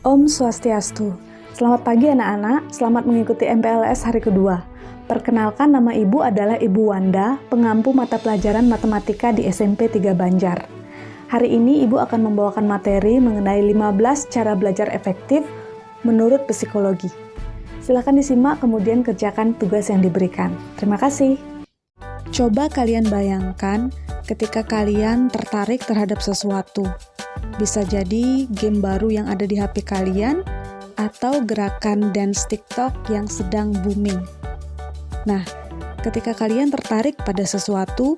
Om Swastiastu. Selamat pagi anak-anak, selamat mengikuti MPLS hari kedua. Perkenalkan, nama Ibu adalah Ibu Wanda, pengampu mata pelajaran matematika di SMP 3 Banjar. Hari ini Ibu akan membawakan materi mengenai 15 cara belajar efektif menurut psikologi. Silakan disimak kemudian kerjakan tugas yang diberikan. Terima kasih. Coba kalian bayangkan ketika kalian tertarik terhadap sesuatu. Bisa jadi game baru yang ada di HP kalian, atau gerakan dance TikTok yang sedang booming. Nah, ketika kalian tertarik pada sesuatu,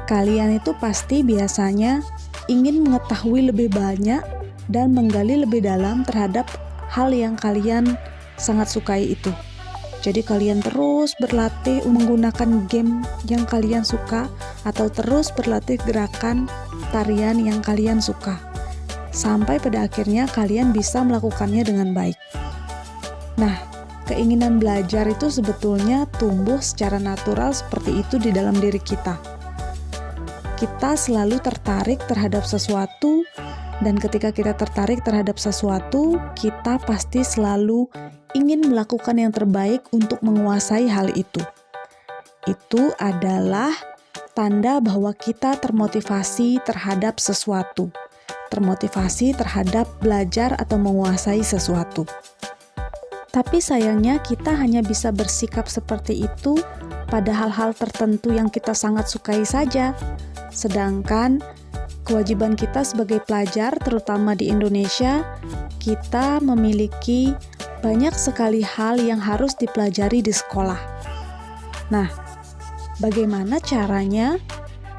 kalian itu pasti biasanya ingin mengetahui lebih banyak dan menggali lebih dalam terhadap hal yang kalian sangat sukai itu. Jadi kalian terus berlatih menggunakan game yang kalian suka, atau terus berlatih gerakan tarian yang kalian suka. Sampai pada akhirnya kalian bisa melakukannya dengan baik. Nah, keinginan belajar itu sebetulnya tumbuh secara natural seperti itu di dalam diri kita. Kita selalu tertarik terhadap sesuatu, dan ketika kita tertarik terhadap sesuatu, kita pasti selalu ingin melakukan yang terbaik untuk menguasai hal itu. Itu adalah tanda bahwa kita termotivasi terhadap sesuatu. Termotivasi terhadap belajar atau menguasai sesuatu. Tapi sayangnya kita hanya bisa bersikap seperti itu pada hal-hal tertentu yang kita sangat sukai saja. Sedangkan kewajiban kita sebagai pelajar, terutama di Indonesia, kita memiliki banyak sekali hal yang harus dipelajari di sekolah. Nah, bagaimana caranya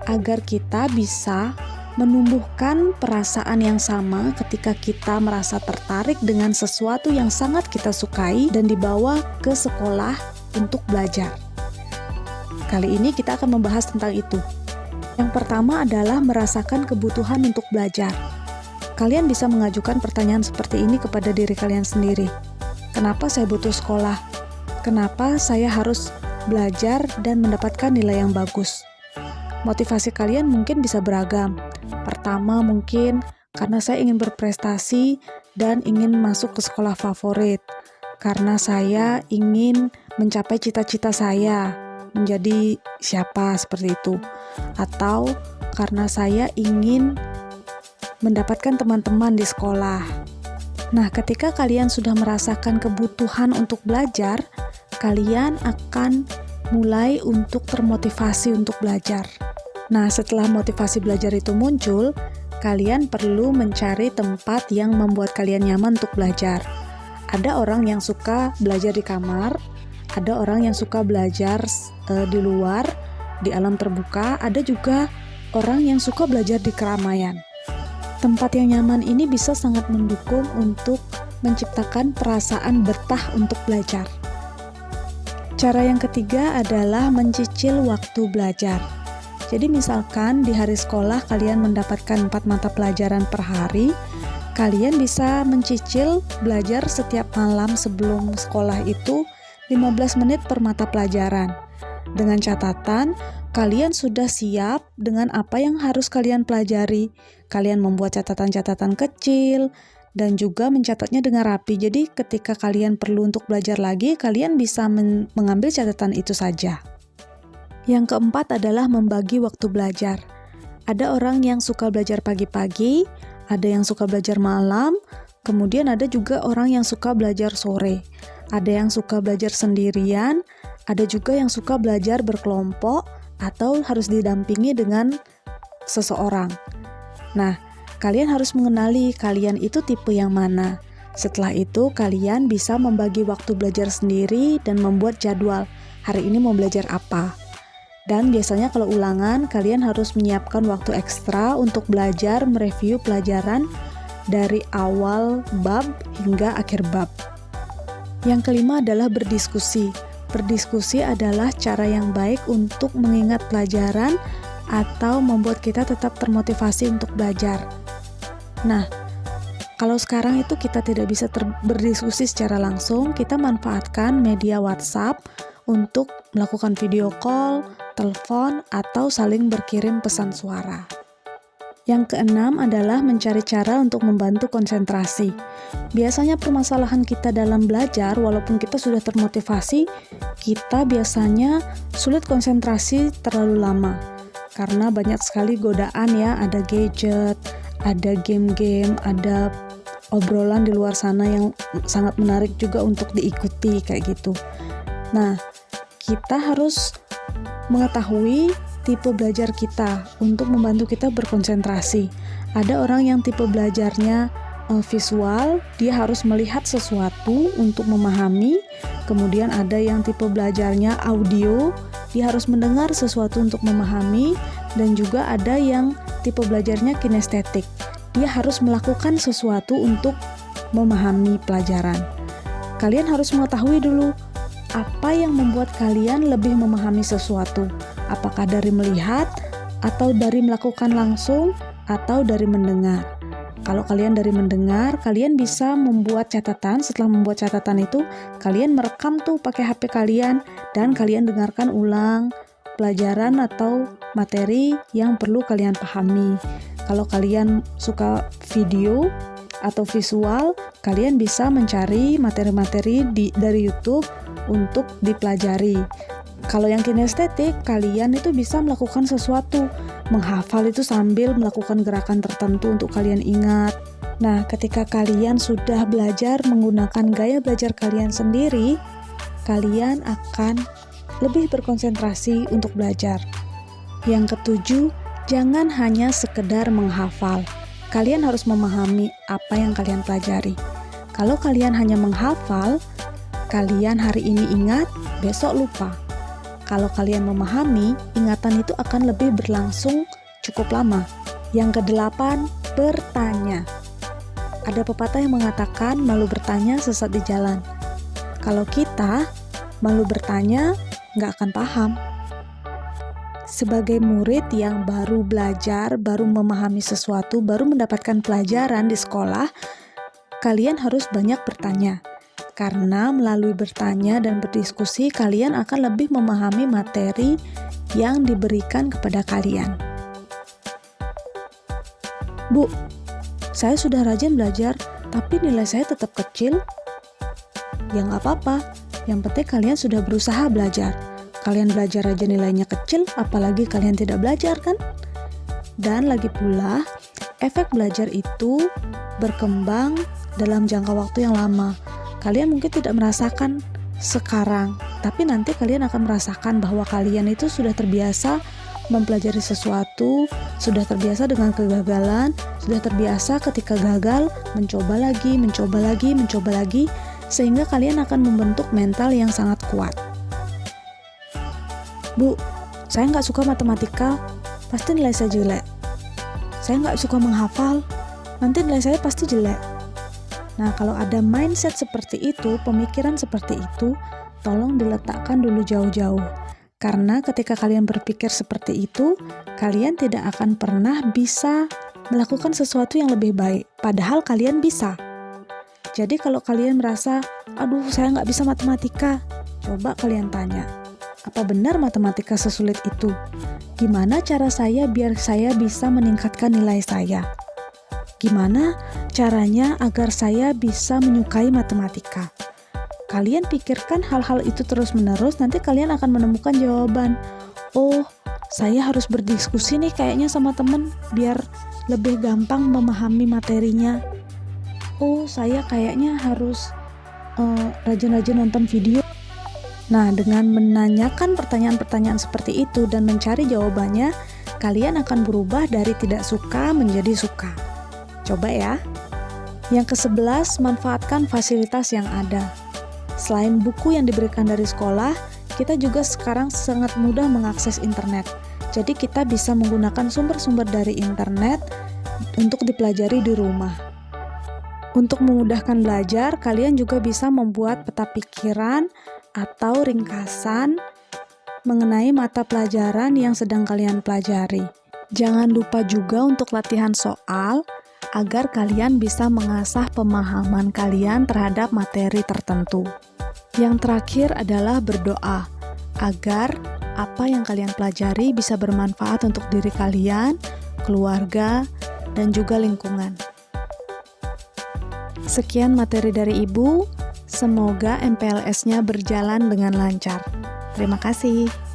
agar kita bisa menumbuhkan perasaan yang sama ketika kita merasa tertarik dengan sesuatu yang sangat kita sukai dan dibawa ke sekolah untuk belajar? Kali ini kita akan membahas tentang itu. Yang pertama adalah merasakan kebutuhan untuk belajar. Kalian bisa mengajukan pertanyaan seperti ini kepada diri kalian sendiri. Kenapa saya butuh sekolah? Kenapa saya harus belajar dan mendapatkan nilai yang bagus? Motivasi kalian mungkin bisa beragam. Pertama mungkin karena saya ingin berprestasi dan ingin masuk ke sekolah favorit. Karena saya ingin mencapai cita-cita saya, menjadi siapa seperti itu. Atau karena saya ingin mendapatkan teman-teman di sekolah. Nah, ketika kalian sudah merasakan kebutuhan untuk belajar, kalian akan mulai untuk termotivasi untuk belajar. Nah, setelah motivasi belajar itu muncul, kalian perlu mencari tempat yang membuat kalian nyaman untuk belajar. Ada orang yang suka belajar di kamar, ada orang yang suka belajar di luar, di alam terbuka, ada juga orang yang suka belajar di keramaian. Tempat yang nyaman ini bisa sangat mendukung untuk menciptakan perasaan betah untuk belajar. Cara yang ketiga adalah mencicil waktu belajar. Jadi misalkan di hari sekolah kalian mendapatkan 4 mata pelajaran per hari, kalian bisa mencicil belajar setiap malam sebelum sekolah itu 15 menit per mata pelajaran. Dengan catatan, kalian sudah siap dengan apa yang harus kalian pelajari. Kalian membuat catatan-catatan kecil dan juga mencatatnya dengan rapi. Jadi ketika kalian perlu untuk belajar lagi, kalian bisa mengambil catatan itu saja. Yang keempat adalah membagi waktu belajar. Ada orang yang suka belajar pagi-pagi, ada yang suka belajar malam, kemudian ada juga orang yang suka belajar sore. Ada yang suka belajar sendirian, ada juga yang suka belajar berkelompok, atau harus didampingi dengan seseorang. Nah, kalian harus mengenali kalian itu tipe yang mana. Setelah itu, kalian bisa membagi waktu belajar sendiri dan membuat jadwal. Hari ini mau belajar apa? Dan biasanya kalau ulangan, kalian harus menyiapkan waktu ekstra untuk belajar mereview pelajaran dari awal bab hingga akhir bab. Yang kelima adalah berdiskusi. Berdiskusi adalah cara yang baik untuk mengingat pelajaran atau membuat kita tetap termotivasi untuk belajar. Nah, kalau sekarang itu kita tidak bisa berdiskusi secara langsung, kita manfaatkan media WhatsApp untuk melakukan video call, telepon, atau saling berkirim pesan suara. Yang keenam adalah mencari cara untuk membantu konsentrasi. Biasanya permasalahan kita dalam belajar, walaupun kita sudah termotivasi, kita biasanya sulit konsentrasi terlalu lama. Karena banyak sekali godaan ya, ada gadget, ada game-game, ada obrolan di luar sana yang sangat menarik juga untuk diikuti kayak gitu. Nah, kita harus mengetahui tipe belajar kita untuk membantu kita berkonsentrasi. Ada orang yang tipe belajarnya visual, dia harus melihat sesuatu untuk memahami. Kemudian ada yang tipe belajarnya audio, dia harus mendengar sesuatu untuk memahami. Dan juga ada yang tipe belajarnya kinestetik, dia harus melakukan sesuatu untuk memahami pelajaran. Kalian harus mengetahui dulu apa yang membuat kalian lebih memahami sesuatu. Apakah dari melihat, atau dari melakukan langsung, atau dari mendengar. Kalau kalian dari mendengar, kalian bisa membuat catatan. Setelah membuat catatan itu, kalian merekam tuh pakai HP kalian, dan kalian dengarkan ulang pelajaran atau materi yang perlu kalian pahami. Kalau kalian suka video atau visual, kalian bisa mencari materi-materi dari YouTube untuk dipelajari. Kalau yang kinestetik, kalian itu bisa melakukan sesuatu, menghafal itu sambil melakukan gerakan tertentu untuk kalian ingat. Nah, ketika kalian sudah belajar menggunakan gaya belajar kalian sendiri, kalian akan lebih berkonsentrasi untuk belajar. Yang ketujuh, jangan hanya sekedar menghafal. Kalian harus memahami apa yang kalian pelajari. Kalau kalian hanya menghafal, kalian hari ini ingat, besok lupa. Kalau kalian memahami, ingatan itu akan lebih berlangsung cukup lama. Yang kedelapan, bertanya. Ada pepatah yang mengatakan malu bertanya sesat di jalan. Kalau kita malu bertanya, nggak akan paham. Sebagai murid yang baru belajar, baru memahami sesuatu, baru mendapatkan pelajaran di sekolah, kalian harus banyak bertanya. Karena melalui bertanya dan berdiskusi, kalian akan lebih memahami materi yang diberikan kepada kalian. Bu, saya sudah rajin belajar, tapi nilai saya tetap kecil. Ya nggak apa-apa, yang penting kalian sudah berusaha belajar. Kalian belajar aja nilainya kecil, apalagi kalian tidak belajar kan? Dan lagi pula, efek belajar itu berkembang dalam jangka waktu yang lama. Kalian mungkin tidak merasakan sekarang, tapi nanti kalian akan merasakan bahwa kalian itu sudah terbiasa mempelajari sesuatu, sudah terbiasa dengan kegagalan, sudah terbiasa ketika gagal, mencoba lagi, sehingga kalian akan membentuk mental yang sangat kuat. Bu, saya nggak suka matematika, pasti nilai saya jelek. Saya nggak suka menghafal, nanti nilai saya pasti jelek. Nah, kalau ada mindset seperti itu, pemikiran seperti itu, tolong diletakkan dulu jauh-jauh. Karena ketika kalian berpikir seperti itu, kalian tidak akan pernah bisa melakukan sesuatu yang lebih baik. Padahal kalian bisa. Jadi kalau kalian merasa, aduh saya nggak bisa matematika, coba kalian tanya, apa benar matematika sesulit itu? Gimana cara saya biar saya bisa meningkatkan nilai saya? Gimana caranya agar saya bisa menyukai matematika? Kalian pikirkan hal-hal itu terus-menerus, nanti kalian akan menemukan jawaban. Oh, saya harus berdiskusi nih kayaknya sama teman, biar lebih gampang memahami materinya. Oh, saya kayaknya harus rajin-rajin nonton video. Nah, dengan menanyakan pertanyaan-pertanyaan seperti itu dan mencari jawabannya, kalian akan berubah dari tidak suka menjadi suka. Coba ya. Yang ke-11, manfaatkan fasilitas yang ada. Selain buku yang diberikan dari sekolah, kita juga sekarang sangat mudah mengakses internet. Jadi kita bisa menggunakan sumber-sumber dari internet untuk dipelajari di rumah. Untuk memudahkan belajar, kalian juga bisa membuat peta pikiran atau ringkasan mengenai mata pelajaran yang sedang kalian pelajari. Jangan lupa juga untuk latihan soal, agar kalian bisa mengasah pemahaman kalian terhadap materi tertentu. Yang terakhir adalah berdoa, agar apa yang kalian pelajari bisa bermanfaat untuk diri kalian, keluarga, dan juga lingkungan. Sekian materi dari Ibu, semoga MPLS-nya berjalan dengan lancar. Terima kasih.